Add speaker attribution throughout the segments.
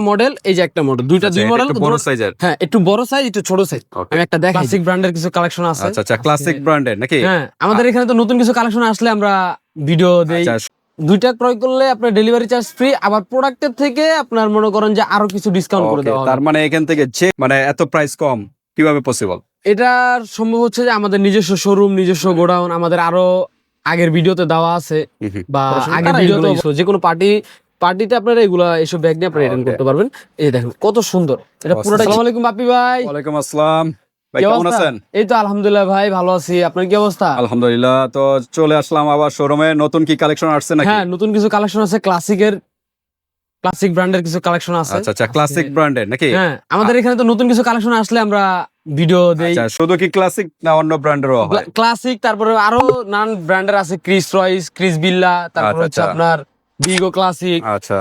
Speaker 1: Model, এই যে একটা মডেল, দুই মডেল,
Speaker 2: বড় সাইজের।
Speaker 1: হ্যাঁ, একটু বড় সাইজ, একটু ছোট সাইজ। আমি একটা দেখাই, ক্লাসিক ব্র্যান্ডের কিছু কালেকশন আছে।
Speaker 2: আচ্ছা, ক্লাসিক ব্র্যান্ডের নাকি?
Speaker 1: হ্যাঁ, আমাদের এখানে তো নতুন কিছু কালেকশন আসলে আমরা ভিডিও দেই। দুইটা ক্রয় করলে আপনার ডেলিভারি চার্জ ফ্রি, আবার প্রোডাক্টের থেকে আপনার মনে করেন যে আরো কিছু ডিসকাউন্ট করে দেওয়া হবে।
Speaker 2: তার মানে এখান থেকে যে মানে এত প্রাইস কম কিভাবে পসিবল?
Speaker 1: এটা সম্ভব হচ্ছে যে আমাদের নিজস্ব শোরুম, নিজস্ব গোডাউন, আমাদের আরো আগের ভিডিওতে দেওয়া আছে, বা আগের ভিডিওতে যে কোনো পার্টিতে আপনারা এগুলা এসব ব্যাগ নিয়ে আপনারা রিটার্ন করতে পারবেন। এই দেখেন কত সুন্দর এটা পুরোটা। আসসালামু আলাইকুম বাপি ভাই।
Speaker 2: ওয়ালাইকুম আসসালাম ভাই, কেমন আছেন?
Speaker 1: এই তো আলহামদুলিল্লাহ ভাই, ভালো আছি। আপনার কি অবস্থা?
Speaker 2: আলহামদুলিল্লাহ। তো চলে আসলাম আবার শোরুমে। নতুন কি কালেকশন আসছে নাকি?
Speaker 1: হ্যাঁ, নতুন কিছু কালেকশন আছে, ক্লাসিক ব্র্যান্ডের কিছু কালেকশন আছে।
Speaker 2: আচ্ছা, ক্লাসিক ব্র্যান্ডের নাকি?
Speaker 1: হ্যাঁ, আমাদের এখানে তো নতুন কিছু কালেকশন আসলে আমরা ভিডিও দেই।
Speaker 2: আচ্ছা, শুধু কি ক্লাসিক না অন্য ব্র্যান্ডেরও হয়?
Speaker 1: ক্লাসিক, তারপরে আরো নানান ব্র্যান্ডের আছে, ক্রিস রয়েস, ক্রিস বিল্লা, তারপর হচ্ছে আপনার বিগো ক্লাসিক।
Speaker 2: আচ্ছা,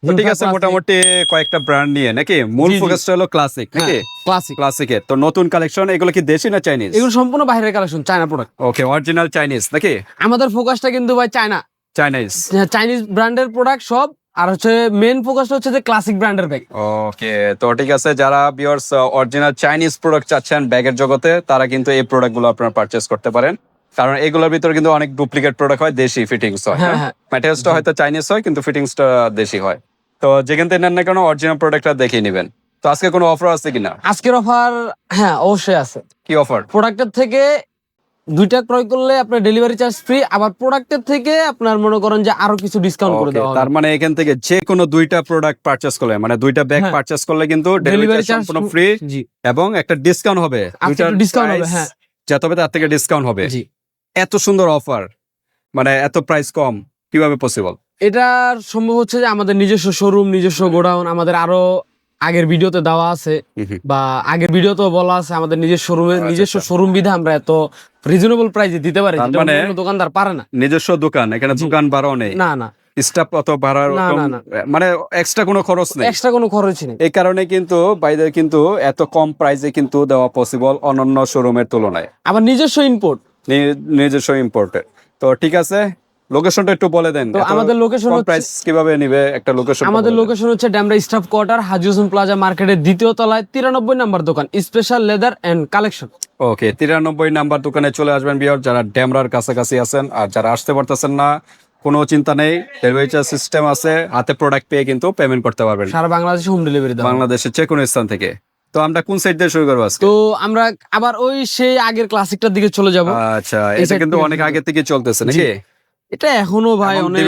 Speaker 2: তো ঠিক আছে, মোটামুটি কয়েকটা ব্র্যান্ড নিয়ে নাকি? মূল ফোকাসটা হলো ক্লাসিক নাকি? ক্লাসিকের তো নতুন কালেকশন। এগুলো কি দেশি না চাইনিজ?
Speaker 1: এগুলো সম্পূর্ণ বাইরের কালেকশন, চায়না প্রোডাক্ট।
Speaker 2: ওকে, অরিজিনাল চাইনিজ নাকি?
Speaker 1: আমাদের ফোকাসটা কিন্তু ভাই চাইনিজ ব্র্যান্ডের প্রোডাক্ট সব। আর হচ্ছে মেন ফোকাসটা হচ্ছে যে ক্লাসিক ব্র্যান্ডের ব্যাগ।
Speaker 2: ওকে, তো ঠিক আছে, যারা ভিউয়ার্স অরিজিনাল চাইনিজ প্রোডাক্ট চাচ্ছেন ব্যাগের জগতে, তারা কিন্তু এই প্রোডাক্টগুলো আপনারা পারচেজ করতে পারেন। কারণ এগুলোর ভিতরে কিন্তু অনেক ডুপ্লিকেট প্রোডাক্ট হয়, দেশি ফিটিংস হয়। ম্যাটেরিয়ালসটা হয়তো চাইনিজ হয় কিন্তু ফিটিংসটা দেশি হয়। তো যেখান থেকে নেন না কেন অরিজিনাল প্রোডাক্টটা দেখিয়ে নেবেন। তো আজকে কোনো অফার আছে কিনা?
Speaker 1: আজকের অফার, হ্যাঁ অবশ্যই আছে।
Speaker 2: কি অফার?
Speaker 1: প্রোডাক্টের থেকে দুইটা ক্রয় করলে আপনার ডেলিভারি চার্জ ফ্রি, আবার প্রোডাক্টের থেকে আপনার মনে করেন যে আরো কিছু ডিসকাউন্ট করে দেওয়া হবে।
Speaker 2: তার মানে এখান থেকে যে কোনো দুইটা প্রোডাক্ট পারচেজ করলে, মানে দুইটা ব্যাগ পারচেজ করলে কিন্তু ডেলিভারি চার্জ সম্পূর্ণ ফ্রি, এবং একটা ডিসকাউন্ট হবে।
Speaker 1: দুইটা ডিসকাউন্ট হবে, হ্যাঁ,
Speaker 2: যত হবে তার থেকে ডিসকাউন্ট হবে।
Speaker 1: জি।
Speaker 2: এত সুন্দর অফার, মানে এত প্রাইস কম কিভাবে পসিবল?
Speaker 1: এটা সম্ভব হচ্ছে যে আমাদের নিজস্ব শোরুম, নিজস্ব গোডাউন, আমাদের আরো আগের ভিডিওতে দেওয়া আছে, বা আগের ভিডিওতেও বলা আছে আমাদের নিজস্ব শোরুম বিধে আমরা এত রিজনেবল প্রাইসে দিতে পারি, যেটা অন্য দোকানদার পারে না।
Speaker 2: নিজস্ব দোকান, এখানে দোকান ভাড়াও নেই,
Speaker 1: না
Speaker 2: স্টাফ অত ভাড়া, মানে এক্সট্রা কোনো খরচ নেই,
Speaker 1: নেই।
Speaker 2: এই কারণে কিন্তু বাইরে কিন্তু এত কম প্রাইসে কিন্তু দেওয়া পসিবল অন্যান্য শোরুমের তুলনায়।
Speaker 1: আবার নিজস্ব
Speaker 2: ইম্পোর্টের। তো ঠিক আছে, লোকেশনটা একটু বলে দেন।
Speaker 1: তো আমাদের লোকেশন
Speaker 2: প্রাইস কিভাবে নিবে একটা লোকেশন?
Speaker 1: আমাদের লোকেশন হচ্ছে Demra staff quarter, Haji Hossain plaza মার্কেটের দ্বিতীয় তলায় 93 নম্বর দোকান, special leather and collection.
Speaker 2: Okay, 93 number দোকানে চলে আসবেন ভিউয়ার, যারা ডেমরার কাছাকাছি আছেন। আর যারা আসতে পারতেছেন না, কোনো চিন্তা নেই, ডেলিভারি চার্জ সিস্টেম আছে, হাতে প্রোডাক্ট পেয়ে কিন্তু পেমেন্ট করতে পারবেন।
Speaker 1: সারা বাংলাদেশে হোম ডেলিভারি দেওয়া,
Speaker 2: বাংলাদেশের যে কোনো স্থান থেকে। তো আমরা কোন সাইড দিয়ে শুরু করবো আজকে?
Speaker 1: তো আমরা আবার ওই সেই আগের ক্লাসিকটার দিকে চলে যাব।
Speaker 2: আচ্ছা, এটা কিন্তু অনেক আগে থেকে চলতেছে নাকি?
Speaker 1: এটা এখনো ভাই অনেক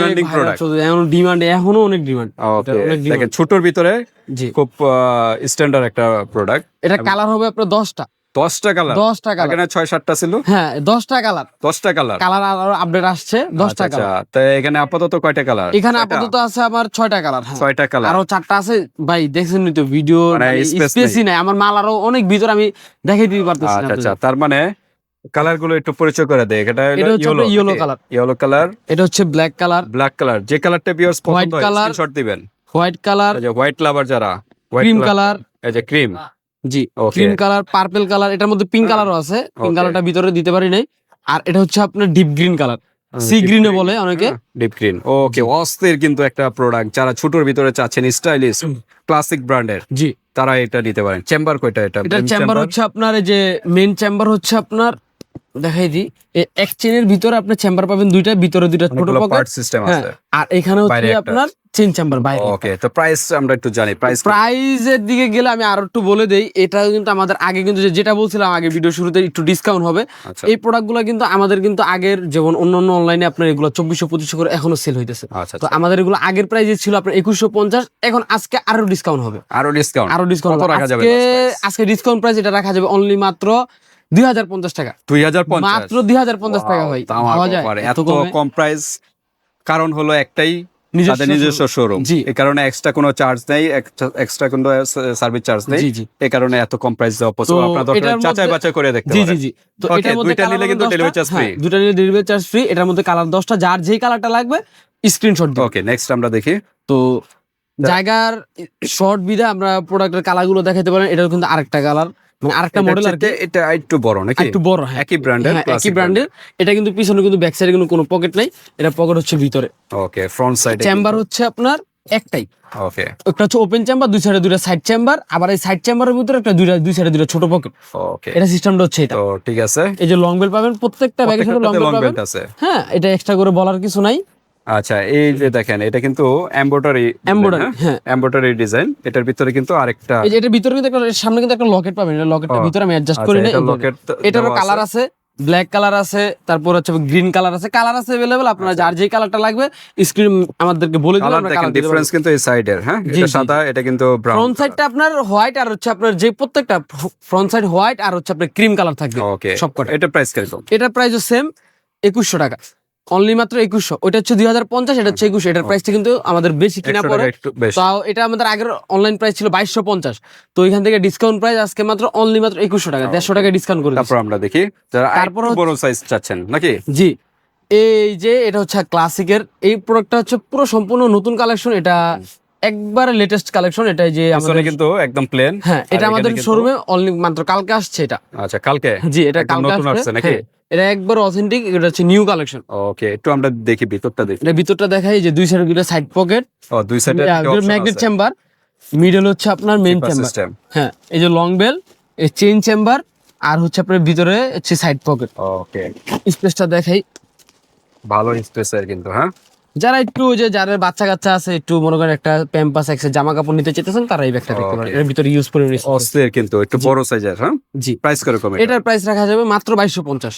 Speaker 1: এখনো অনেক ডিমান্ড।
Speaker 2: দেখেন, ছোটর ভিতরে খুব স্ট্যান্ডার্ড একটা প্রোডাক্ট।
Speaker 1: এটা কালার হবে আপনার 10টা কালার। 10টা কালার,
Speaker 2: এখানে 6-7টা ছিল।
Speaker 1: হ্যাঁ, 10টা কালার আরো আপডেট আসছে। 10টা কালার।
Speaker 2: তো এখানে আপাতত কয়টা কালার?
Speaker 1: এখানে আপাতত আছে আমার 6টা কালার।
Speaker 2: 6টা কালার,
Speaker 1: আরো 4টা আছে ভাই, দেখছেন তো ভিডিও স্পেসই নাই, আমার মাল আরো অনেক ভিতর, আমি দেখাই দিতে পারতেছি না।
Speaker 2: আচ্ছা, তার মানে কালার গুলো একটু পরিচয় করে দেয়। এটা হলো ইয়েলো কালার,
Speaker 1: এটা হচ্ছে ব্ল্যাক কালার,
Speaker 2: যে কালারটা ভিউয়ার্স পছন্দ হয় স্ক্রিনশট দিবেন।
Speaker 1: হোয়াইট কালার,
Speaker 2: এই যে হোয়াইট লাভার যারা,
Speaker 1: ক্রিম কালার,
Speaker 2: এই যে ক্রিম,
Speaker 1: জি ক্রিম কালার, পার্পল কালার, এটার মধ্যে পিঙ্ক কালারও আছে, পিঙ্ক কালারটা ভিতরে দিতে পারি নাই। আর এটা হচ্ছে আপনার ডিপ গ্রিন কালার, সি গ্রিনও বলে অনেকে,
Speaker 2: ডিপ গ্রিন। ওকে, অস্থির কিন্তু একটা প্রোডাক্ট। যারা ছোটর ভিতরে চাচ্ছেন স্টাইলিশ ক্লাসিক ব্র্যান্ডের,
Speaker 1: জি,
Speaker 2: তারা এটা নিতে পারেন। চেম্বার কয়টা? এটা
Speaker 1: চেম্বার হচ্ছে আপনার, এই যে মেইন চেম্বার হচ্ছে আপনার, দেখাই দিই, এক চেনের ভিতরে আপনি চেম্বার পাবেন দুইটা, ভিতরে দুইটা ছোট পকেট
Speaker 2: সিস্টেম আছে।
Speaker 1: আর এখানে হচ্ছে আপনার চেন চেম্বার বাইরে।
Speaker 2: ওকে, তো প্রাইস আমরা একটু জানি।
Speaker 1: প্রাইসের দিকে গেলে আমি আরো একটু বলে দেই। এটা কিন্তু আমাদের আগে কিন্তু যেটা বলছিলাম আগে ভিডিও শুরুতে, একটু ডিসকাউন্ট হবে। এই প্রোডাক্টগুলো কিন্তু আমাদের কিন্তু আগের যেমন অন্যান্য অনলাইনে আপনার এগুলো 2400-2500 করে এখনো সেল হইতেছে। তো আমাদের এগুলো আগের প্রাইসে ছিল আপনার 2150, এখন আজকে আরো ডিসকাউন্ট হবে।
Speaker 2: আরো ডিসকাউন্ট রাখা যাবে।
Speaker 1: আজকে ডিসকাউন্ট প্রাইস এটা রাখা যাবে অনলি মাত্র 2050 টাকা।
Speaker 2: 2050,
Speaker 1: মাত্র 2050 টাকা ভাই, পাওয়া যায়
Speaker 2: এত কম প্রাইস? কারণ হলো একটাই, নিজস্ব শোরুম, এই কারণে এক্সট্রা কোনো চার্জ নেই, এক্সট্রা কোনো সার্ভিস চার্জ নেই, এই কারণে এত কম প্রাইস দেওয়া পসিবল। আপনারা দরকার যাচাই বাছাই করে দেখতে পারেন।
Speaker 1: জি, তো এটার মধ্যে
Speaker 2: দুইটা নিলে কিন্তু ডেলিভারি চার্জ ফ্রি।
Speaker 1: দুইটা নিলে ডেলিভারি চার্জ ফ্রি। এটার মধ্যে কালার 10টা, যার যেই কালারটা লাগবে স্ক্রিনশট দিন।
Speaker 2: ওকে, নেক্সট আমরা দেখি।
Speaker 1: তো জায়গার শর্ট বিধা আমরা প্রোডাক্টের কালারগুলো দেখাতে পারেন। এটা কিন্তু আরেকটা কালার, মানে আরেকটা মডেল আর কি।
Speaker 2: এটা একটু বড় নাকি?
Speaker 1: একটু বড়, হ্যাঁ,
Speaker 2: একই ব্র্যান্ডের।
Speaker 1: এটা কিন্তু পিছনে কিন্তু ব্যাক সাইডে কিন্তু কোনো পকেট নাই, এটা পকেট হচ্ছে ভিতরে।
Speaker 2: ওকে, ফ্রন্ট সাইডে
Speaker 1: চেম্বার হচ্ছে আপনার একটাই।
Speaker 2: ওকে
Speaker 1: একটা হচ্ছে ওপেন চেম্বার, দুই সাইডে দুইটা সাইড চেম্বার, আবার এই সাইড চেম্বারের ভিতরে একটা দুই সাইডে দুইটা ছোট পকেট।
Speaker 2: ওকে
Speaker 1: এটা সিস্টেমটা হচ্ছে এটা।
Speaker 2: তো ঠিক আছে,
Speaker 1: এই যে লং বেল পাবেন, প্রত্যেকটা ব্যাগের সাথে লং
Speaker 2: প্রত্যেকটাতে
Speaker 1: বেল
Speaker 2: লং
Speaker 1: পাবেন।
Speaker 2: বেল্ট আছে।
Speaker 1: হ্যাঁ, এটা এক্সট্রা করে বলার কিছু নাই।
Speaker 2: আচ্ছা, এই যে দেখেন এটা কিন্তু এমব্রয়ডারি,
Speaker 1: হ্যাঁ।
Speaker 2: Embroidery design. এটার ভিতরে কিন্তু আরেকটা,
Speaker 1: এই যে এটার ভিতরে কিন্তু একটা, এর সামনে কিন্তু একটা লকেট পাবেন। এটা লকেটটা ভিতরে আমি অ্যাডজাস্ট করি না।
Speaker 2: এটা লকেট,
Speaker 1: এটারও কালার আছে, ব্ল্যাক কালার আছে, তারপর হচ্ছে গ্রিন কালার আছে, কালার আছে अवेलेबल। আপনারা যার যে কালারটা লাগবে স্ক্রিন আমাদেরকে বলে দিলে
Speaker 2: কালার
Speaker 1: আমরা
Speaker 2: দেখেন
Speaker 1: কালার দিতে পারবো।
Speaker 2: ডিফারেন্স কিন্তু এই সাইডের, হ্যাঁ
Speaker 1: জি,
Speaker 2: এটা
Speaker 1: জি,
Speaker 2: সাদা, এটা কিন্তু ব্রাউন।
Speaker 1: ফ্রন্ট সাইডটা আপনার হোয়াইট, আর হচ্ছে আপনার যে প্রত্যেকটা ফ্রন্ট সাইড হোয়াইট, আর হচ্ছে আপনার ক্রিম কালার থাকবে
Speaker 2: ওকে,
Speaker 1: সবকটা।
Speaker 2: এটা প্রাইস কিরকম?
Speaker 1: এটার প্রাইসও সেম 2100 টাকা, অনলি মাত্র 2100। ওটা হচ্ছে 2050, এটা হচ্ছে 2100। এটার প্রাইসটা কিন্তু আমাদের বেশি কিনা
Speaker 2: 100
Speaker 1: পড়ে।
Speaker 2: টাকা একটু বেশি।
Speaker 1: তাও এটা আমাদের আগের অনলাইন প্রাইস ছিল 2250, তো এখান থেকে ডিসকাউন্ট প্রাইস আজকে মাত্র অনলি মাত্র 2100 টাকা, 150 টাকা ডিসকাউন্ট করে দিচ্ছি।
Speaker 2: তারপর আমরা দেখি যারা
Speaker 1: তারপর
Speaker 2: একটু বড় সাইজ চাচ্ছেন নাকি।
Speaker 1: জি, এই যে এটা হচ্ছে ক্লাসিকের এই প্রোডাক্টটা হচ্ছে পুরো সম্পূর্ণ নতুন কালেকশন। এটা একবারে লেটেস্ট কালেকশন। এটা যে আমাদের
Speaker 2: পিছনে কিন্তু একদম প্লেন।
Speaker 1: হ্যাঁ, এটা আমাদের শোরুমে অনলি মাত্র কালকে আসছে এটা।
Speaker 2: আচ্ছা, কালকে?
Speaker 1: জি, এটা
Speaker 2: একদম
Speaker 1: কালকে
Speaker 2: নতুন আসছে
Speaker 1: আসছে
Speaker 2: নাকি?
Speaker 1: হ্যাঁ, এটা একবার অথেন্টিক, এটা হচ্ছে নিউ কালেকশন।
Speaker 2: ওকে, একটু আমরা দেখি ভিতরটা দেখি।
Speaker 1: এটা ভিতরটা দেখাই, যে দুই সাইডে দুইটা সাইড পকেট,
Speaker 2: ও দুই সাইডে
Speaker 1: ম্যাগনেট চেম্বার, মিডল হচ্ছে আপনার মেইন চেম্বার।
Speaker 2: সিস্টেম।
Speaker 1: হ্যাঁ, এই যে লং বেল, এই চেইন চেম্বার, আর হচ্ছে আপনার ভিতরে হচ্ছে সাইড পকেট।
Speaker 2: ওকে,
Speaker 1: স্পেসটা দেখাই,
Speaker 2: ভালো স্পেসের কিন্তু। হ্যাঁ,
Speaker 1: যারা একটু ওই যে যাদের বাচ্চা কাচ্চা আছে, একটু মনে করেন একটা প্যাম্পাস এক্সের জামা কাপড় নিতে চাইতেছেন, তারা এই ব্যাগটা দেখতে পারেন। এর ভিতরে ইউজ করে নিতে।
Speaker 2: অস্থির কিন্তু, একটু বড় সাইজের। হ্যাঁ
Speaker 1: জি,
Speaker 2: প্রাইস কিরকম?
Speaker 1: এটার প্রাইস রাখা যাবে মাত্র 2250।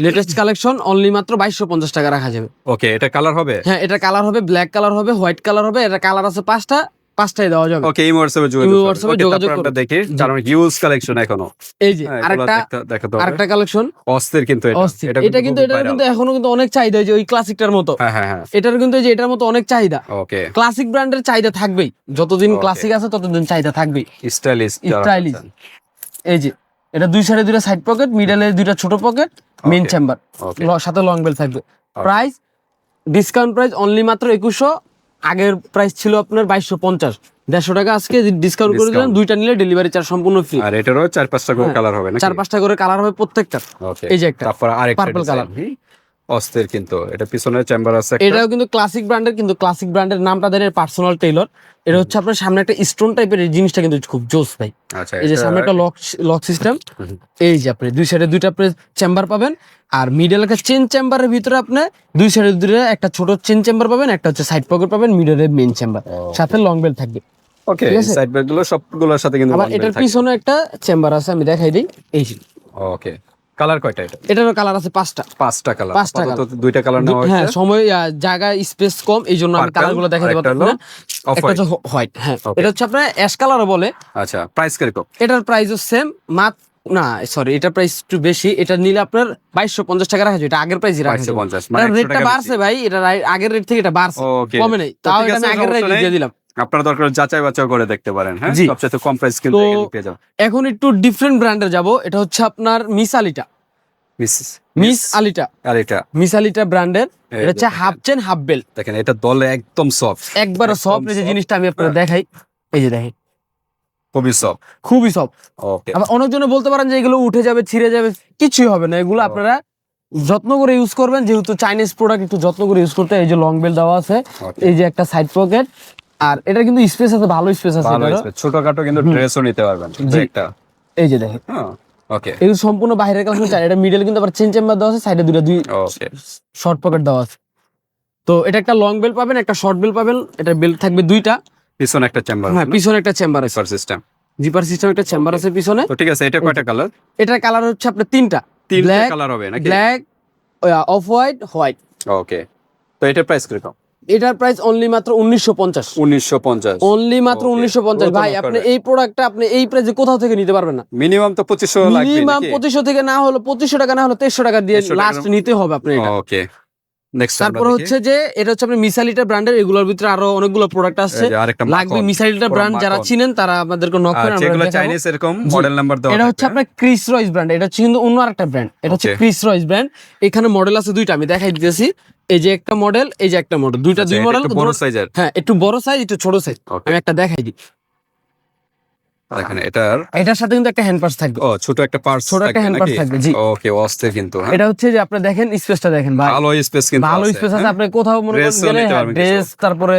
Speaker 1: লেটেস্ট কালেকশন, অনলি মাত্র 2250 টাকা রাখা যাবে।
Speaker 2: ওকে, এটা কালার হবে?
Speaker 1: হ্যাঁ, এটা কালার হবে, ব্ল্যাক কালার হবে, হোয়াইট কালার হবে। এটা কালার আছে পাঁচটাই দেওয়া যাবে।
Speaker 2: ওকে, এই হোয়াটসঅ্যাপে যোগাযোগ করুন। আমরা দেখি, কারণ হিউজ কালেকশন এখনো।
Speaker 1: এই যে
Speaker 2: হ্যাঁ, এগুলো দেখাতে হবে।
Speaker 1: আরেকটা কালেকশন
Speaker 2: অস্থির কিন্তু
Speaker 1: অস্থির। এটা কিন্তু এটার কিন্তু এখনো কিন্তু অনেক চাহিদা, এই যে ওই ক্লাসিকটার মতো।
Speaker 2: হ্যাঁ হ্যাঁ হ্যাঁ,
Speaker 1: এটার কিন্তু এই যে এটার মতো অনেক চাহিদা।
Speaker 2: ওকে,
Speaker 1: ক্লাসিক ব্র্যান্ডের চাহিদা থাকবেই, যতদিন ক্লাসিক আছে ততদিন চাহিদা থাকবেই।
Speaker 2: Stylish
Speaker 1: stylish. এই যে এটা দুই সাইডে দুইটা সাইড পকেট, মিডলে দুইটা ছোট পকেট, মেইন চেম্বার, সাথে লং বেল থাকবে। প্রাইস ডিসকাউন্ট প্রাইস অনলি মাত্র 2100। আগের প্রাইস ছিল আপনার 2250, 150 টাকা আজকে ডিসকাউন্ট করে দিলাম। দুইটা নিলে ডেলিভারি চার্জ সম্পূর্ণ ফ্রি।
Speaker 2: আর এটারও 4-5টা করে কালার হবে নাকি?
Speaker 1: 4-5টা করে কালার হবে প্রত্যেকটা।
Speaker 2: ওকে,
Speaker 1: এই যে একটা
Speaker 2: তারপর আরেকটা
Speaker 1: পার্পল কালার,
Speaker 2: অস্থির কিন্তু। এটা পিছনে চেম্বার আছে একটা।
Speaker 1: এটাও কিন্তু ক্লাসিক ব্র্যান্ডের, কিন্তু ক্লাসিক ব্র্যান্ডের নামটা দেন পার্সোনাল টেইলর। এটা হচ্ছে আপনার সামনে একটা স্টোন টাইপের, এই জিনিসটা কিন্তু খুব জোস ভাই।
Speaker 2: আচ্ছা,
Speaker 1: এই যে সামনে একটা লক সিস্টেম, এই যে আপনি দুই সাইডে দুইটা চেম্বার পাবেন, আর মিডল একটা চেন চেম্বারের ভিতরে আপনি দুই সাইডে দুইটা একটা ছোট চেন চেম্বার পাবেন, একটা হচ্ছে সাইড পকেট পাবেন, মিডলে মেইন চেম্বার, সাথে লং বেল থাকবে।
Speaker 2: ওকে, সাইড বেড গুলো সবগুলোর সাথে কিন্তু
Speaker 1: আবার এটার পিছনে একটা চেম্বার আছে, আমি দেখাই দিই। এই যে
Speaker 2: ওকে, কালার কয়টা এটা?
Speaker 1: এটারও কালার আছে 5টা।
Speaker 2: 5টা কালার,
Speaker 1: 5টা
Speaker 2: আপাতত 2টা কালার নেওয়া
Speaker 1: হ্যাঁ,
Speaker 2: হয়েছে।
Speaker 1: সময় জায়গা স্পেস কম, এই জন্য আমি
Speaker 2: Purple,
Speaker 1: কালারগুলো দেখাতে
Speaker 2: আরেকটা
Speaker 1: পারবো না।
Speaker 2: হলো
Speaker 1: একটা হচ্ছে হোয়াইট। হ্যাঁ, এটা হচ্ছে আপনার অ্যাশ কালারও বলে।
Speaker 2: আচ্ছা, প্রাইস কিরকম?
Speaker 1: এটার প্রাইসও সেম, না সরি, এটার প্রাইস একটু বেশি। এটা নিলে আপনার 2250 টাকা রাখা যায়। এটা আগের প্রাইসই রাখা যায়।
Speaker 2: 2250, মানে 100
Speaker 1: রেটটা
Speaker 2: টাকা
Speaker 1: বাড়ছে ভাই, এটা আগের রেট থেকে এটা বাড়ছে,
Speaker 2: ওকে,
Speaker 1: কমে নাই।
Speaker 2: তো
Speaker 1: তাও
Speaker 2: ঠিক
Speaker 1: এটা
Speaker 2: আছে,
Speaker 1: আমি আগের রেট
Speaker 2: সমস্যা নেই।
Speaker 1: দিয়ে দিলাম।
Speaker 2: আপনারা দরকার যাচাই বাছাই করে দেখতে পারেন। হ্যাঁ,
Speaker 1: জি।
Speaker 2: সবচেয়ে কম প্রাইস কিন্তু
Speaker 1: তো
Speaker 2: এখানে পেয়ে যাবেন।
Speaker 1: এখন একটু ডিফারেন্ট ব্র্যান্ডের যাব। এটা হচ্ছে আপনার মিস আলিটা মিস আলিটা ব্র্যান্ডের।
Speaker 2: এই
Speaker 1: এটা হচ্ছে
Speaker 2: দেখেন।
Speaker 1: হাফ চেন হাফ বেল,
Speaker 2: দেখেন এটা দলে একদম সফট,
Speaker 1: একবারে সফট। এই যে জিনিসটা আমি আপনাদের দেখাই, এই যে দেখেন,
Speaker 2: খুবই সফট।
Speaker 1: খুবই সফট।
Speaker 2: ওকে,
Speaker 1: আবার অনেকজনে বলতে পারেন যে এগুলো উঠে যাবে, ছিঁড়ে যাবে, কিছুই হবে না। এগুলো আপনারা যত্ন করে ইউজ করবেন, যেহেতু চাইনিজ প্রোডাক্ট, একটু যত্ন করে ইউজ করতে। এই যে লং বেল দেওয়া আছে,
Speaker 2: Okay.
Speaker 1: এই যে একটা সাইড পকেট, আর এটা কিন্তু স্পেস আছে, ভালো স্পেস আছে
Speaker 2: ভালো
Speaker 1: এটারও।
Speaker 2: স্পেস, ছোটখাটো কিন্তু ড্রেসও নিতে পারবেন একটা।
Speaker 1: এই যে দেখেন,
Speaker 2: হ্যাঁ, ওকে
Speaker 1: এই সম্পূর্ণ বাইরের কালেকশন চাই। এটা মিডল কিন্তু আবার চেন চেম্বার দেওয়া আছে, সাইডে দুই
Speaker 2: ওকে,
Speaker 1: শর্ট পকেট দেওয়া আছে। তো এটা একটা লং বেল পাবেন, একটা শর্ট বেল পাবেন। এটা বেল থাকবে দুইটা,
Speaker 2: পিছনে একটা চেম্বার।
Speaker 1: হ্যাঁ, পিছনে একটা চেম্বার আছে,
Speaker 2: সিস্টেম,
Speaker 1: জিপার সিস্টেম একটা চেম্বার আছে পিছনে।
Speaker 2: তো ঠিক আছে, এটা কয়টা কালার?
Speaker 1: এটার কালার হচ্ছে আপনার তিনটা
Speaker 2: তিনটা কালার হবে নাকি?
Speaker 1: Black, off white, white.
Speaker 2: Okay, তো এটার প্রাইস কিরকম?
Speaker 1: এটার প্রাইস অনলি মাত্র 1950।
Speaker 2: 1950,
Speaker 1: অনলি মাত্র 1950 ভাই। আপনি এই প্রোডাক্টটা আপনি এই প্রাইসে কোথাও থেকে নিতে পারবেন না।
Speaker 2: মিনিমাম তো 2500 লাগবে
Speaker 1: মিনিমাম
Speaker 2: নাকি?
Speaker 1: 2500 থেকে না হলো 2500 টাকা, না হলো 2300 টাকা দিয়ে
Speaker 2: 2300 টাকা
Speaker 1: লাস্ট নিতে হবে আপনি এটা।
Speaker 2: ওকে, নেক্সট
Speaker 1: তারপর হচ্ছে যে এটা হচ্ছে আপনি মিসালিটা ব্র্যান্ডের, এগুলোর ভিতরে আরো অনেকগুলো প্রোডাক্ট আছে, লাগবে। মিসালিটা ব্র্যান্ড যারা চিনেন তারা আমাদেরকে নক করেন, আমরা
Speaker 2: যেগুলো
Speaker 1: দেখাবো।
Speaker 2: চাইনিজ এরকম মডেল নাম্বার দাও।
Speaker 1: এটা হচ্ছে আপনার ক্রিস রয়েস ব্র্যান্ড। এটা হচ্ছে কিন্তু অন্য আরেকটা ব্র্যান্ড। এটা হচ্ছে
Speaker 2: Okay.
Speaker 1: ক্রিস রয়েস ব্র্যান্ড। এখানে মডেল আছে দুইটা, আমি দেখাই দিতেছি। এই যে একটা মডেল, এই যে একটা মডেল, দুইটা দুই মডেল।
Speaker 2: বড় সাইজের।
Speaker 1: হ্যাঁ, একটু বড় সাইজ, একটু ছোট সাইজ।
Speaker 2: Okay.
Speaker 1: আমি একটা দেখাই দিই।
Speaker 2: দেখেন এটার
Speaker 1: সাথে কিন্তু একটা হ্যান্ড পার্স থাকবে।
Speaker 2: ছোট একটা পার্স,
Speaker 1: ছোট একটা হ্যান্ড পার্স থাকবে। জি
Speaker 2: ওকে, অস্থির কিন্তু।
Speaker 1: এটা হচ্ছে যে আপনি দেখেন স্পেসটা দেখেন ভাই,
Speaker 2: ভালো স্পেস কিন্তু
Speaker 1: ভালো স্পেস আছে। আপনি কোথাও মনে করেন গেলে ড্রেস, তারপরে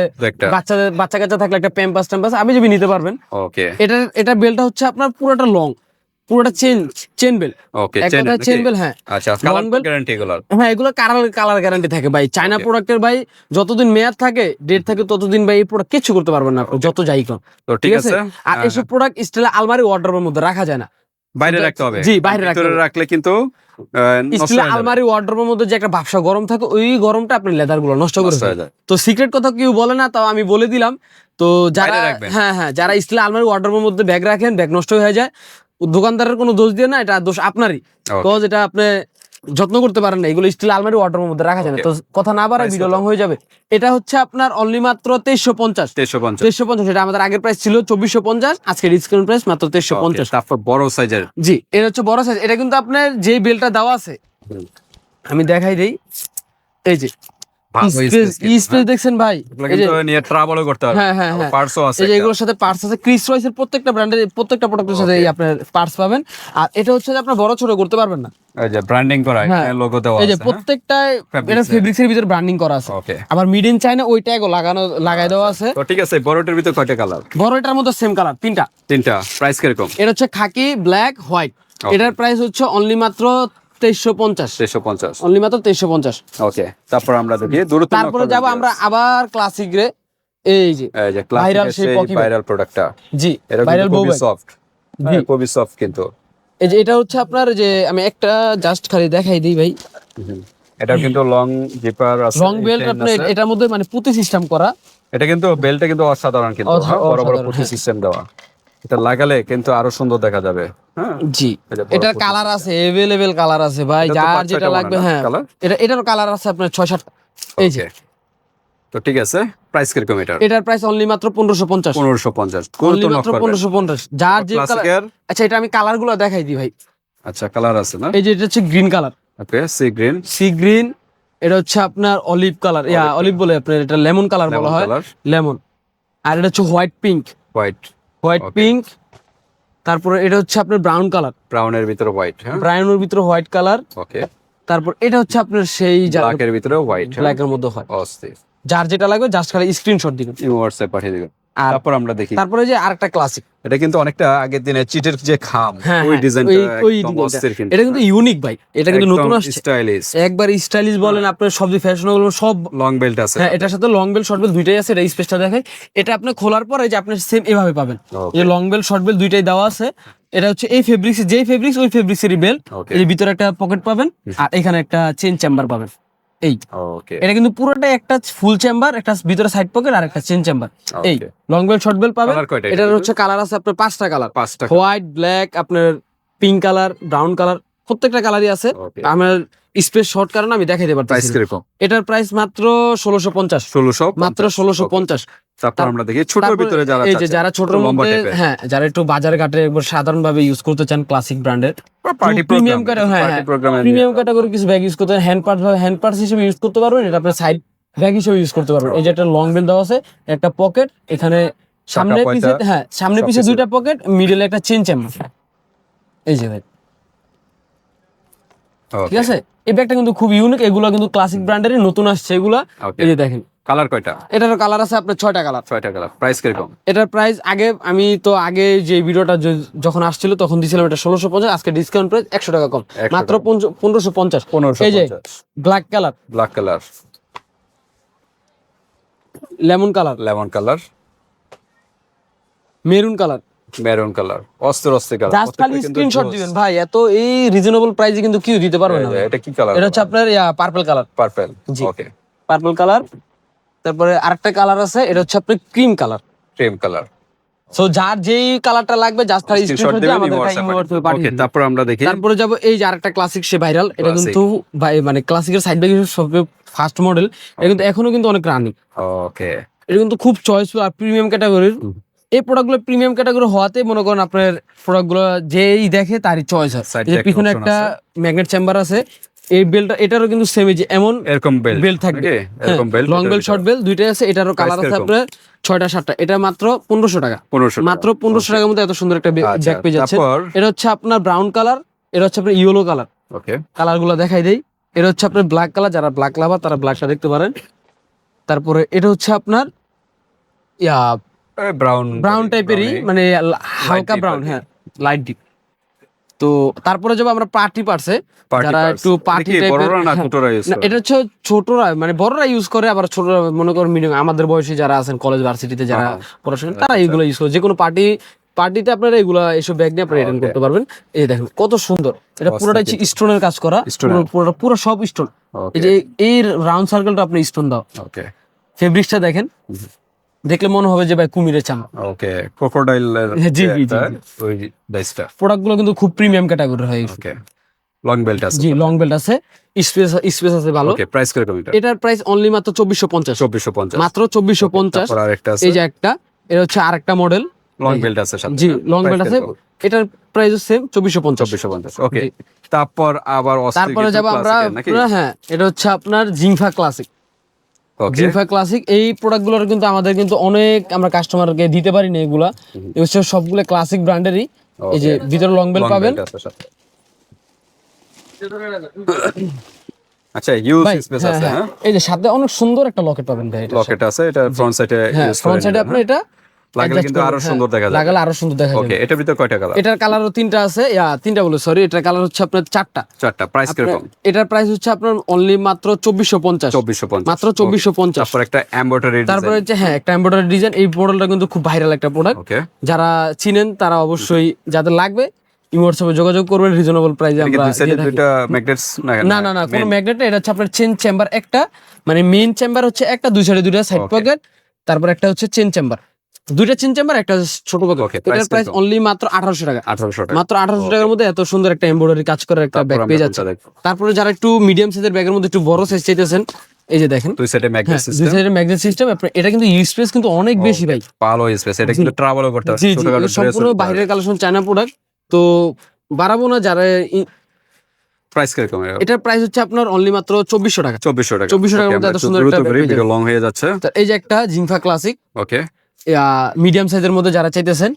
Speaker 1: বাচ্চা কাচ্চা থাকলে একটা প্যাম্পাস ট্যাম্পাস আমি যদি নিতে পারবেন।
Speaker 2: ওকে,
Speaker 1: এটা বেলটা হচ্ছে আপনার পুরোটা লং, পুরোটা চেন বেল।
Speaker 2: ওকে,
Speaker 1: চেন বেল। হ্যাঁ
Speaker 2: আচ্ছা, কালার গ্যারান্টি এগুলো?
Speaker 1: হ্যাঁ, এগুলো কালার গ্যারান্টি থাকে ভাই। চায়না প্রোডাক্টের ভাই যতদিন মেয়াদ থাকে, ডেট থাকে, ততদিন ভাই এই প্রোডাক্ট কিছু করতে পারবেন না আপনি, যত যাই কোন।
Speaker 2: তো ঠিক আছে।
Speaker 1: আর এইসব প্রোডাক্ট স্টিল আলমারি ওয়ার্ড্রোবের মধ্যে রাখা যায় না,
Speaker 2: বাইরে রাখতে হবে।
Speaker 1: জি, বাইরে রাখলে
Speaker 2: কিন্তু
Speaker 1: স্টিল আলমারি ওয়ার্ড্রোবের মধ্যে যে একটা ভাবসা গরম থাকে, ওই গরমটা আপনি লেদার গুলো নষ্ট করে ফেলে। তো সিক্রেট কথা কেউ বলে না, তাও আমি বলে দিলাম। তো যারা যারা স্টিল আলমারি ওয়ার্ড্রোবের মধ্যে ব্যাগ রাখেন, ব্যাগ নষ্ট হয়ে যায়, দোকানদারের কোনো দোষ দিয়ে না, এটা দোষ আপনারই। তো যেটা আপনি যত্ন করতে পারেন না, এগুলো স্টিল আলমারি ওয়ার্ড্রোবের মধ্যে রাখা যায় না। তো কথা না বাড়ায়, ভিডিও লং হয়ে যাবে। এটা হচ্ছে আপনার অনলি মাত্র 2350। এটা আমাদের আগের প্রাইস ছিল 2450, আজকে ডিসকাউন্ট প্রাইস মাত্র 2350।
Speaker 2: তারপর বড় সাইজের,
Speaker 1: জি, এটা হচ্ছে বড় সাইজ। এটা কিন্তু আপনার যে বেলটা দেওয়া আছে, আমি দেখাই দেই। এই যে স্পেস দেখছেন ভাই,
Speaker 2: নিয়ে ট্রাভেলও করতে হবে।
Speaker 1: হ্যাঁ,
Speaker 2: পার্টসও আছে,
Speaker 1: এই যে এগুলোর সাথে পার্টস আছে। ক্রিস রয়েসের প্রত্যেকটা ব্র্যান্ডের প্রত্যেকটা প্রোডাক্টের সাথে এই আপনার পার্টস পাবেন। আর এটা হচ্ছে যে আপনার বড় ছোট করতে পারবেন না,
Speaker 2: এই যে ব্র্যান্ডিং করা, লোগো দেওয়া আছে।
Speaker 1: এই যে প্রত্যেকটায় এটা ফেব্রিক্সের ভিতর ব্র্যান্ডিং করা আছে। আবার মিড ইন চায়না ওই ট্যাগও লাগাই দেওয়া আছে।
Speaker 2: তো ঠিক আছে, বড়টার ভিতর কয়টা কালার?
Speaker 1: বড়টার মধ্যে সেম কালার তিনটা। প্রাইস
Speaker 2: কিরকম?
Speaker 1: এটা হচ্ছে খাকি, ব্ল্যাক, হোয়াইট। এটার প্রাইস হচ্ছে অনলি মাত্র 2350। অনলি মাত্র 2350।
Speaker 2: ওকে, তারপর আমরা দেখি
Speaker 1: তারপরে যাব আমরা আবার ক্লাসিক রে। এই যে ভাইরাল সেই
Speaker 2: ভাইরাল প্রোডাক্টটা।
Speaker 1: জি,
Speaker 2: এটা
Speaker 1: ভাইরাল
Speaker 2: খুবই সফট। খুবই সফট কিন্তু।
Speaker 1: এই যে এটা হচ্ছে আপনার, যে আমি একটা জাস্ট খালি দেখাই দিই ভাই।
Speaker 2: এটা কিন্তু লং জিপার আছে,
Speaker 1: লং বেল্ট। আপনার এটার মধ্যে মানে পুঁতি সিস্টেম করা।
Speaker 2: এটা কিন্তু বেল্টটা কিন্তু অসাধারণ কিন্তু, বড় বড় পুঁতি সিস্টেম দেওয়া। এটা লাগালে কিন্তু আরো সুন্দর দেখা যাবে। হ্যাঁ,
Speaker 1: জি, এটার কালার আছে, अवेलेबल কালার আছে ভাই, যার যেটা লাগবে। হ্যাঁ, এটারও কালার আছে আপনার 6-7। এই যে,
Speaker 2: তো ঠিক আছে, প্রাইস কিরকম
Speaker 1: এটার প্রাইস অনলি মাত্র 1550।
Speaker 2: 1550,
Speaker 1: অনলি মাত্র 1550। যার যে কালার। আচ্ছা, এটা আমি কালারগুলো দেখাই দিই ভাই।
Speaker 2: আচ্ছা, কালার আছে না?
Speaker 1: এই যে এটা হচ্ছে গ্রিন কালার।
Speaker 2: ওকে, সি গ্রিন।
Speaker 1: এটা হচ্ছে আপনার অলিভ কালার, অলিভ বলে আপনার, এটা লেমন কালার বলা হয়, লেমন। আর এটা হচ্ছে হোয়াইট পিঙ্ক। তারপরে এটা হচ্ছে আপনার ব্রাউন কালার,
Speaker 2: ব্রাউনের ভিতরে হোয়াইট।
Speaker 1: ব্রাউনের ভিতরে হোয়াইট কালার।
Speaker 2: ওকে,
Speaker 1: তারপর এটা হচ্ছে আপনার সেই
Speaker 2: ব্ল্যাকের ভিতরে হোয়াইট,
Speaker 1: ব্ল্যাকের মধ্যে হয়।
Speaker 2: অস্থির।
Speaker 1: যার যেটা লাগবে জাস্ট খালি স্ক্রিনশট দিবেন,
Speaker 2: হোয়াটসঅ্যাপ পাঠিয়ে দিবেন। তারপর আমরা দেখি,
Speaker 1: তারপরে যে আরেকটা ক্লাসিক।
Speaker 2: এটা কিন্তু অনেকটা আগের দিনের চিটের যে খাম, ওই ডিজাইনটা একদম অস্থির কিন্তু।
Speaker 1: এটা কিন্তু ইউনিক ভাই, এটা কিন্তু নতুন আসছে,
Speaker 2: স্টাইলিশ,
Speaker 1: একবার স্টাইলিশ বলেন আপনার, সব ফ্যাশনেবল সব।
Speaker 2: লং বেল্ট আছে।
Speaker 1: হ্যাঁ, এটার সাথে লং বেল্ট, শর্ট বেল্ট দুইটাই আছে। এটা স্পেসটা দেখাই। এটা আপনি খোলার পরে যে আপনি সেম এভাবে পাবেন, এই লং বেল্ট শর্ট বেল্ট দুইটাই দেওয়া আছে। এটা হচ্ছে এই ফেব্রিক্স, যেই ফেব্রিক্স ওই ফেব্রিক্সেরই বেল্ট। এর ভিতরে একটা পকেট পাবেন, আর এখানে একটা চেন চেম্বার পাবেন। এই এটা কিন্তু পুরোটাই একটা ফুল চেম্বার, একটা ভিতরে সাইড পকেট, আর একটা চেন চেম্বার। এই লং বেল্ট শর্ট বেল্ট পাবেন। এটার হচ্ছে কালার আছে আপনার 5টা কালার, হোয়াইট, ব্ল্যাক, আপনার পিঙ্ক কালার, ব্রাউন কালার, প্রত্যেকটা কালারই আছে। আমার স্পেস শর্ট কারণে আমি দেখাইতে পারতেছি। এটার প্রাইস মাত্র 1650। মাত্র 1650।
Speaker 2: তারপর আমরা দেখি ছোটর ভিতরে যারা,
Speaker 1: এই যে যারা ছোটর মধ্যে, হ্যাঁ, যারা একটু বাজার ঘাটে একবার সাধারণ ভাবে ইউজ করতে চান, ক্লাসিক ব্র্যান্ডের প্রিমিয়াম ক্যাটাগরি কিছু ব্যাগ ইউজ করতে, হ্যান্ড পার্টস হিসেবে ইউজ করতে পারবেন। এটা আপনার সাইড ব্যাগ হিসেবে ইউজ করতে পারবেন। এই যে একটা লং বেল দেওয়া আছে, একটা পকেট এখানে সামনে পিছে, হ্যাঁ, সামনে পিছে দুইটা পকেট, মিডলে একটা চেন চেম্বার। এই যে ভাই, ঠিক আছে। এই ব্যাগটা কিন্তু খুব ইউনিক, এগুলো কিন্তু ক্লাসিক ব্র্যান্ডেরই নতুন আসছে এগুলা। এই যে দেখেন,
Speaker 2: কালার কয়টা?
Speaker 1: এটারও কালার আছে আপনার 6টা কালার।
Speaker 2: প্রাইস কিরকম?
Speaker 1: এটার প্রাইস আগে যে ভিডিওটা যখন আসছিল তখন দিছিলাম এটা 1650, আজকে ডিসকাউন্ট প্রাইস 100 টাকা কম, মাত্র 1550। এই যে black colour, lemon colour, maroon colour, অস্থির কালার। জাস্ট খালি স্ক্রিনশট দিবেন ভাই, এত এই রিজনেবল প্রাইসে কিন্তু কেউ দিতে পারবে না।
Speaker 2: এটা কি কালার?
Speaker 1: এটা হচ্ছে আপনার পার্পল কালার। জি, ওকে, পার্পল কালার। তারপরে আরেকটা কালার আছে, এটা হচ্ছে আপনার ক্রিম কালার। সো যার যেই কালারটা লাগবে জাস্ট খালি স্ক্রিনশট দিয়ে আমাদের ইনবক্সে পাঠিয়ে দিন।
Speaker 2: তারপর আমরা দেখি,
Speaker 1: তারপরে যাব এই যে আরেকটা ক্লাসিক, সে ভাইরাল। এটা কিন্তু ভাই মানে ক্লাসিকের সাইড ব্যাগ সবচেয়ে ফার্স্ট মডেল। এটা কিন্তু এখনো কিন্তু অনেক রানিং। ওকে, এটা কিন্তু খুব চয়েসফুল আর প্রিমিয়াম ক্যাটাগরির। এই প্রোডাক্টগুলো প্রিমিয়াম ক্যাটাগরি হওয়াতে মনে করেন আপনার প্রোডাক্টগুলো যেই দেখে তারই চয়েস হয়। এর পিছনে একটা ম্যাগনেট চেম্বার আছে, এই বেল্টটা এটারও কিন্তু সেম যে এমন
Speaker 2: এরকম
Speaker 1: বেল্ট থাকবে,
Speaker 2: এরকম belt
Speaker 1: long belt short belt দুইটাই আছে। এটারও কালার আছে
Speaker 2: কিরকম?
Speaker 1: আপনার 6টা 7টা। এটা মাত্র 1500 টাকা,
Speaker 2: 1500
Speaker 1: মাত্র 1500 টাকার মধ্যে এত সুন্দর একটা
Speaker 2: আচ্ছা,
Speaker 1: ব্যাগ পেয়ে যাচ্ছে।
Speaker 2: তারপর
Speaker 1: এটা হচ্ছে আপনার ব্রাউন কালার, এটা হচ্ছে আপনার ইয়েলো কালার।
Speaker 2: ওকে
Speaker 1: কালার গুলো দেখাই দেই। এটা হচ্ছে আপনার ব্ল্যাক কালার, যারা ব্ল্যাক লাভার তারা ব্ল্যাকটা দেখতে পারেন। তারপরে এটা হচ্ছে আপনার ইয়া
Speaker 2: ব্রাউন
Speaker 1: ব্রাউন টাইপেরই, মানে হালকা
Speaker 2: deep
Speaker 1: ব্রাউন,
Speaker 2: আর কি।
Speaker 1: হ্যাঁ লাইট ডিপ। তো তারপরে যাবো আমরা পার্টি পার্সে, যারা একটু পার্টি টাইপের।
Speaker 2: বড়রা না ছোটরা ইউজ করে?
Speaker 1: এটা হচ্ছে ছোটরা, মানে বড়রা ইউজ করে, আবার ছোটরা মনে করেন মিডিয়াম আমাদের বয়সী যারা আছেন কলেজ ভার্সিটিতে যারা পড়াশোনা, তারা এইগুলো ইউজ করে। যে কোনো পার্টিতে আপনারা এগুলা এইসব ব্যাগ নিয়ে আপনারা রিটার্ন করতে পারবেন। এই দেখেন কত সুন্দর, এটা পুরোটাই স্টোনের কাজ করা, পুরো সব স্টোন। এই যে এই রাউন্ড সার্কেলটা আপনি স্টোন দাও।
Speaker 2: ওকে
Speaker 1: ফেব্রিক্সটা দেখেন, দেখলে মনে হবে যে ভাই কুমিরের চামড়া।
Speaker 2: ওকে ক্রোকোডাইল এর
Speaker 1: জি, জি, জি।
Speaker 2: ওই ডাইসটা।
Speaker 1: প্রোডাক্ট গুলো কিন্তু খুব প্রিমিয়াম ক্যাটাগরি হয়।
Speaker 2: ওকে লং বেল্ট আছে?
Speaker 1: জি, লং বেল্ট আছে, স্পেস আছে ভালো।
Speaker 2: ওকে প্রাইস কিরকম এটা?
Speaker 1: এটার প্রাইস অনলি মাত্র 2450,
Speaker 2: 2450
Speaker 1: মাত্র 2450।
Speaker 2: তারপর আরেকটা আছে?
Speaker 1: এই যে একটা, এটা হচ্ছে আরেকটা মডেল
Speaker 2: লং বেল্ট আছে সাথে?
Speaker 1: জি, লং বেল্ট
Speaker 2: Price
Speaker 1: আছে,
Speaker 2: কিরকম?
Speaker 1: এটার প্রাইস সেম 2450।
Speaker 2: 2450 ওকে। তারপর আবার
Speaker 1: তারপরে যাব আমরা, হ্যাঁ এটা হচ্ছে আপনার জিংফা ক্লাসিক।
Speaker 2: ওকে
Speaker 1: জিংফা ক্লাসিক এই প্রোডাক্ট গুলোর কিন্তু আমাদের কিন্তু অনেক আমরা কাস্টমারকে দিতে পারি না এগুলা। এই হচ্ছে সবগুলো ক্লাসিক ব্র্যান্ডেরই। এই যে ভিতরে লং বেল্ট পাবেন।
Speaker 2: আচ্ছা ইউজ
Speaker 1: ভাই,
Speaker 2: স্পেস
Speaker 1: হ্যাঁ,
Speaker 2: আছে?
Speaker 1: হ্যাঁ,
Speaker 2: হ্যাঁ
Speaker 1: এই যে সাথে অনেক সুন্দর একটা লকেট পাবেন ভাই। এটা
Speaker 2: লকেট আছে, এটা ফ্রন্ট সাইডে
Speaker 1: হ্যাঁ,
Speaker 2: ইউজ
Speaker 1: ফ্রন্ট সাইডে আপনি এটা
Speaker 2: লাগালে
Speaker 1: adjust
Speaker 2: কিন্তু
Speaker 1: করবেন,
Speaker 2: আরো
Speaker 1: হ্যাঁ,
Speaker 2: সুন্দর দেখা যাবে।
Speaker 1: লাগালে আরো সুন্দর দেখা যাবে।
Speaker 2: ওকে এটার ভিতর কয়টা কালার?
Speaker 1: এটার কালারও 3টা আছে, তিনটা বলে সরি, এটার কালার হচ্ছে আপনার 4টা।
Speaker 2: 4টা। প্রাইস কিরকম?
Speaker 1: এটার প্রাইস হচ্ছে আপনার অনলি মাত্র 2450,
Speaker 2: 2450
Speaker 1: মাত্র 2450।
Speaker 2: তারপর একটা এমব্রয়ডারি
Speaker 1: তারপরে হচ্ছে হ্যাঁ একটা এমব্রয়ডারি ডিজাইন। এই মডেলটা কিন্তু খুব ভাইরাল একটা প্রোডাক্ট।
Speaker 2: ওকে
Speaker 1: যারা চিনেন তারা অবশ্যই, যাদের লাগবে হোয়াটসঅ্যাপে যোগাযোগ করবেন, রিজনেবল প্রাইসে আমরা
Speaker 2: দুই সাইডে
Speaker 1: দিয়ে থাকি।
Speaker 2: দুইটা ম্যাগনেটস
Speaker 1: না না না, কোনো ম্যাগনেট না, এটা হচ্ছে আপনার চেন চেম্বার একটা, মানে মেইন চেম্বার হচ্ছে একটা, দুই সাইডে দুইটা সাইড
Speaker 2: Okay.
Speaker 1: পকেট, তারপর একটা হচ্ছে চেন চেম্বার, দুইটা চেন চেম্বার একটা ছোট পকেট।
Speaker 2: Okay,
Speaker 1: এটার
Speaker 2: price
Speaker 1: প্রাইস
Speaker 2: কিরকম?
Speaker 1: অনলি মাত্র 1800 টাকা,
Speaker 2: 1800 টাকা।
Speaker 1: মাত্র 1800 টাকার মধ্যে এত সুন্দর একটা এমব্রয়ডারি কাজ করার একটা ব্যাগ পেয়ে যাচ্ছে। তারপরে যারা একটু মিডিয়াম সাইজের ব্যাগের মধ্যে একটু বড় সাইজ চাইতেছেন, এই যে দেখেন
Speaker 2: দুই সাইডে ম্যাগনেট
Speaker 1: দুই
Speaker 2: সিস্টেম,
Speaker 1: সাইডের ম্যাগনেট সিস্টেম। এটা কিন্তু স্পেস কিন্তু অনেক বেশি ভাই।
Speaker 2: ভালো স্পেস, এটা কিন্তু ট্রাভেলও করতে
Speaker 1: জি
Speaker 2: পারে,
Speaker 1: জি,
Speaker 2: ছোটখাটো
Speaker 1: এটা সম্পূর্ণ
Speaker 2: ড্রেস।
Speaker 1: বাইরের কালেকশন, চায়না প্রোডাক্ট। তো বাড়াবো না, যারা
Speaker 2: প্রাইস কিরকম?
Speaker 1: এটার প্রাইস হচ্ছে আপনার অনলি মাত্র 2400 টাকা।
Speaker 2: 2400 টাকা।
Speaker 1: 2400 টাকার মধ্যে এত সুন্দর একটা ব্যাগ পেয়ে
Speaker 2: ভিডিও লং হয়ে যাচ্ছে।
Speaker 1: তো এই যে একটা জিংফা ক্লাসিক
Speaker 2: ওকে
Speaker 1: মিডিয়াম সাইজের মধ্যে যারা চাইতেছেন,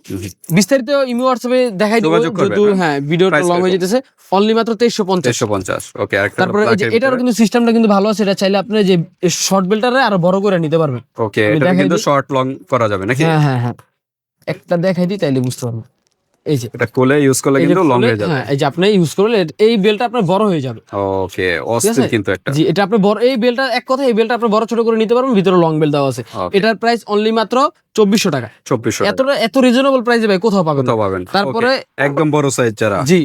Speaker 1: বিস্তারিত ইমো হোয়াটসঅ্যাপে দেখাই দিব,
Speaker 2: যোগাযোগ করবেন,
Speaker 1: যেহেতু হ্যাঁ ভিডিওটা
Speaker 2: Price
Speaker 1: লং হয়ে
Speaker 2: কিরকম?
Speaker 1: যেতেছে। অনলি মাত্র 2350।
Speaker 2: 2350 ওকে। আরেকটা
Speaker 1: তারপরে এই যে এটারও কিন্তু সিস্টেমটা কিন্তু ভালো আছে, এটা চাইলে আপনি যে শর্ট বেল্টারে আরো বড় করে নিতে পারবেন।
Speaker 2: ওকে
Speaker 1: আমি
Speaker 2: এটা
Speaker 1: দেখাই
Speaker 2: কিন্তু
Speaker 1: দিই।
Speaker 2: শর্ট লং করা যাবে নাকি?
Speaker 1: হ্যাঁ হ্যাঁ হ্যাঁ, একটা দেখাই দিই তাইলে বুঝতে পারবেন। এই যে
Speaker 2: এটা কোলে ইউজ করলে
Speaker 1: এই যে
Speaker 2: কিন্তু লং
Speaker 1: খুলে,
Speaker 2: হয়ে যাবে।
Speaker 1: হ্যাঁ এই যে আপনি ইউজ করলে এই বেলটা আপনার বড় হয়ে যাবে।
Speaker 2: ওকে
Speaker 1: ঠিক
Speaker 2: অস্থির
Speaker 1: আছে?
Speaker 2: কিন্তু একটা।
Speaker 1: জি, এটা আপনি বড়, এই বেলটা এক কথা, এই বেলটা আপনি বড় ছোট করে নিতে পারবেন, ভিতরে লং বেল দেওয়া আছে।
Speaker 2: Okay.
Speaker 1: এটার প্রাইস অনলি মাত্র 2400 টাকা।
Speaker 2: 2400
Speaker 1: এত রিজনেবল প্রাইসে ভাই কোথাও পাবেন না।
Speaker 2: তো পাবেন।
Speaker 1: তারপরে
Speaker 2: Okay, একদম বড় সাইজ যারা,
Speaker 1: জি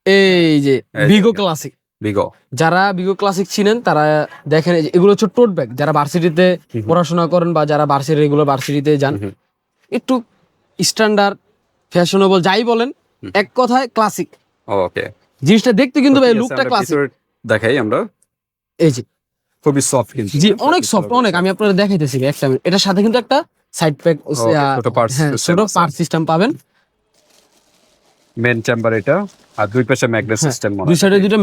Speaker 1: এই যে
Speaker 2: এই
Speaker 1: ভিগো
Speaker 2: যে।
Speaker 1: ক্লাসিক,
Speaker 2: বিগো
Speaker 1: যারা ভিগো ক্লাসিক চিনেন তারা দেখেন, এই যে এগুলো হচ্ছে টোট ব্যাগ, যারা ভার্সিটিতে পড়াশোনা করেন বা যারা রেগুলার ভার্সিটিতে যান, একটু স্ট্যান্ডার্ড ফ্যাশনেবল যাই বলেন, এক কথায় ক্লাসিক
Speaker 2: ওকে।
Speaker 1: জিনিসটা দেখতে কিন্তু ভাই লুকটা ক্লাসিক।
Speaker 2: দেখাই আমরা,
Speaker 1: এই যে
Speaker 2: খুবই সফট কিন্তু।
Speaker 1: জি অনেক সফট, অনেক। আমি আপনাদের দেখাইতেছি একটা মিনিট। এটার সাথে কিন্তু একটা সাইড প্যাক,
Speaker 2: ছোট parts
Speaker 1: হ্যাঁ
Speaker 2: system
Speaker 1: ছোট
Speaker 2: আছে।
Speaker 1: পার্ট সিস্টেম পাবেন।
Speaker 2: মেন চেম্বার এটা, আর দুই পাশে ম্যাগনেট
Speaker 1: হ্যাঁ,
Speaker 2: সিস্টেম
Speaker 1: দুই সাইডে দুটো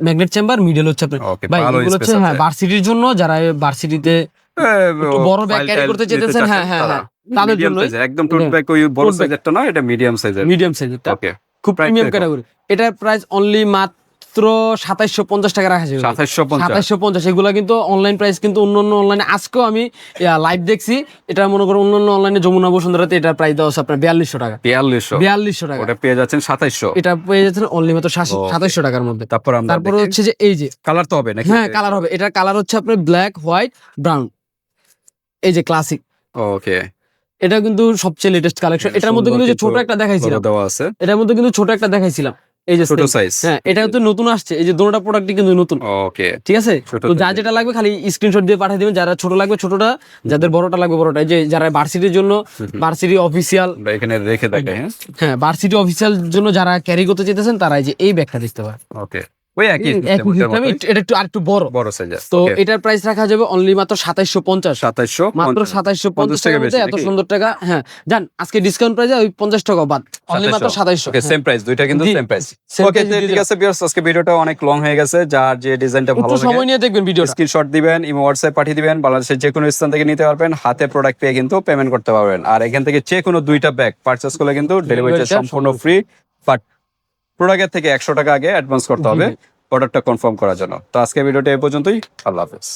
Speaker 1: ম্যাগনেট চেম্বার, মিডল হচ্ছে আপনার
Speaker 2: Okay,
Speaker 1: ভাই
Speaker 2: ভালো
Speaker 1: এগুলো হচ্ছে
Speaker 2: space
Speaker 1: হ্যাঁ
Speaker 2: আছে।
Speaker 1: ভার্সিটির জন্য, যারা ভার্সিটিতে একটু বড় ব্যাগ ক্যারি করতে চাইতেছেন, হ্যাঁ হ্যাঁ হ্যাঁ তাদের জন্য
Speaker 2: একদম টোট ব্যাগ ওই বড়
Speaker 1: Tote bag।
Speaker 2: সাইজেরটা না, এটা মিডিয়াম সাইজের।
Speaker 1: মিডিয়াম সাইজেরটা
Speaker 2: ওকে
Speaker 1: খুব
Speaker 2: Price
Speaker 1: প্রিমিয়াম
Speaker 2: কিরকম?
Speaker 1: ক্যাটাগরি। এটার প্রাইস অনলি মাত্র 2750 টাকা রাখা যাবে।
Speaker 2: 2750
Speaker 1: 2750। এগুলা কিন্তু অনলাইন প্রাইস, কিন্তু অন্যান্য অনলাইনে আজকেও আমি লাইভ দেখছি, এটা মনে করো অন্যান্য অনলাইনে যমুনা বসুন্ধরাতে এটার প্রাইস দেওয়া আছে আপনার 4200 টাকা।
Speaker 2: 4200
Speaker 1: টাকা
Speaker 2: ওটা পেয়ে যাচ্ছেন 2700।
Speaker 1: এটা পেয়ে যাচ্ছেন অনলি মাত্র 2700 টাকার মধ্যে।
Speaker 2: তারপর আমরা
Speaker 1: তারপরে হচ্ছে যে এই যে
Speaker 2: কালার তো হবে নাকি?
Speaker 1: হ্যাঁ কালার হবে, এটার কালার হচ্ছে আপনার ব্ল্যাক, হোয়াইট, ব্রাউন। এই যে ক্লাসিক,
Speaker 2: ওকে
Speaker 1: এটা কিন্তু সবচেয়ে লেটেস্ট কালেকশন। এটার মধ্যে কিন্তু যে ছোট একটা দেখাইছিলাম,
Speaker 2: দেওয়া আছে,
Speaker 1: এটার মধ্যে কিন্তু ছোট একটা দেখাইছিলাম, এই যে
Speaker 2: ছোট
Speaker 1: same।
Speaker 2: সাইজ।
Speaker 1: হ্যাঁ এটা কিন্তু নতুন আসছে, এই যে দুটোটা প্রোডাক্টই কিন্তু নতুন।
Speaker 2: ওকে
Speaker 1: ঠিক আছে,
Speaker 2: ছোট
Speaker 1: তো যা
Speaker 2: size।
Speaker 1: যেটা লাগবে খালি স্ক্রিনশট দিয়ে পাঠিয়ে দিবেন। যারা ছোট লাগবে ছোটটা, যাদের বড়টা লাগবে বড়টা। এই যে যারা ভার্সিটির জন্য, ভার্সিটি অফিসিয়াল,
Speaker 2: আমরা এখানে রেখে দেখাই। হ্যাঁ
Speaker 1: হ্যাঁ ভার্সিটি অফিসিয়াল জন্য যারা ক্যারি করতে চাইতেছেন, তারা এই যে এই ব্যাগটা দেখতে পারেন।
Speaker 2: ওকে ওই একই
Speaker 1: একই system, এটা একটু আরেকটু বড়।
Speaker 2: বড় সাইজের।
Speaker 1: তো এটার প্রাইস রাখা যাবে অনলি মাত্র 2750,
Speaker 2: 2750
Speaker 1: মাত্র 2750
Speaker 2: টাকা
Speaker 1: টাকার মধ্যে
Speaker 2: বেশি
Speaker 1: এত
Speaker 2: নাকি?
Speaker 1: সুন্দর টাকা। হ্যাঁ জান, আজকে ডিসকাউন্ট প্রাইসে ওই 50 টাকা বাদ, অনলি মাত্র 2700।
Speaker 2: ওকে, সেম প্রাইস, দুইটা কিন্তু
Speaker 1: জি,
Speaker 2: সেম প্রাইস।
Speaker 1: same
Speaker 2: ওকে,
Speaker 1: price দিয়ে
Speaker 2: ঠিক
Speaker 1: দিলাম।
Speaker 2: আছে ভিউয়ার্স, আজকে ভিডিওটা অনেক লং হয়ে গেছে। যার যে ডিজাইনটা ভালো
Speaker 1: একটু সময়
Speaker 2: লাগে
Speaker 1: নিয়ে দেখবেন ভিডিওটা।
Speaker 2: স্ক্রিনশট দিবেন, ইমো হোয়াটসঅ্যাপ পাঠিয়ে দিবেন, বাংলাদেশের যে কোনো স্থান থেকে নিতে পারবেন, হাতে প্রোডাক্ট পেয়ে কিন্তু পেমেন্ট করতে পারবেন। আর এখান থেকে যে কোনো দুইটা ব্যাগ পারচেজ করলে কিন্তু ডেলিভারিটা সম্পূর্ণ ফ্রি, বাট প্রোডাক্টের থেকে 100 টাকা আগে অ্যাডভান্স করতে হবে অর্ডারটা কনফার্ম করার জন্য। তো আজকে ভিডিওটা এই পর্যন্তই, আল্লাহ হাফেজ।